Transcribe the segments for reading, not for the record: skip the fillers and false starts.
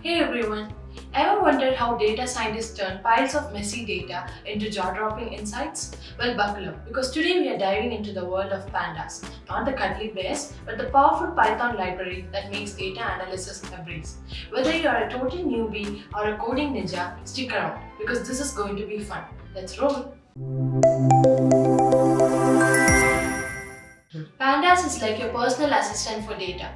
Hey everyone! Ever wondered how data scientists turn piles of messy data into jaw-dropping insights? Well, buckle up, because today we are diving into the world of Pandas. Not the cuddly bears, but the powerful Python library that makes data analysis a breeze. Whether you are a total newbie or a coding ninja, stick around, because this is going to be fun. Let's roll! Pandas is like your personal assistant for data.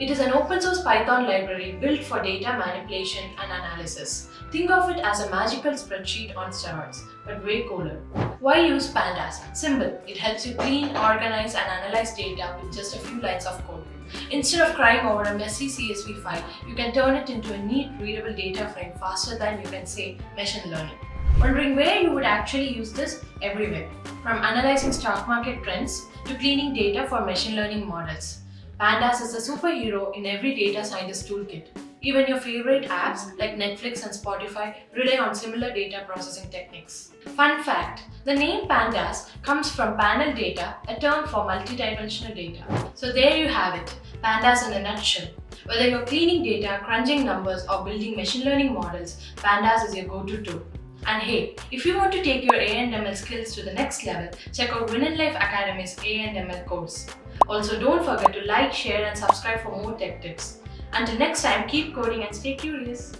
It is an open source Python library built for data manipulation and analysis. Think of it as a magical spreadsheet on steroids, but way cooler. Why use Pandas? Simple. It helps you clean, organize and analyze data with just a few lines of code. Instead of crying over a messy CSV file, you can turn it into a neat, readable data frame faster than you can say machine learning. Wondering where you would actually use this? Everywhere. From analyzing stock market trends to cleaning data for machine learning models. Pandas is a superhero in every data scientist toolkit. Even your favorite apps like Netflix and Spotify rely on similar data processing techniques. Fun fact, the name Pandas comes from panel data, a term for multidimensional data. So there you have it, Pandas in a nutshell. Whether you're cleaning data, crunching numbers or building machine learning models, Pandas is your go-to tool. And hey, if you want to take your ANML skills to the next level, check out Win in Life Academy's ANML course. Also, don't forget to like, share and subscribe for more tech tips. Until next time, keep coding and stay curious.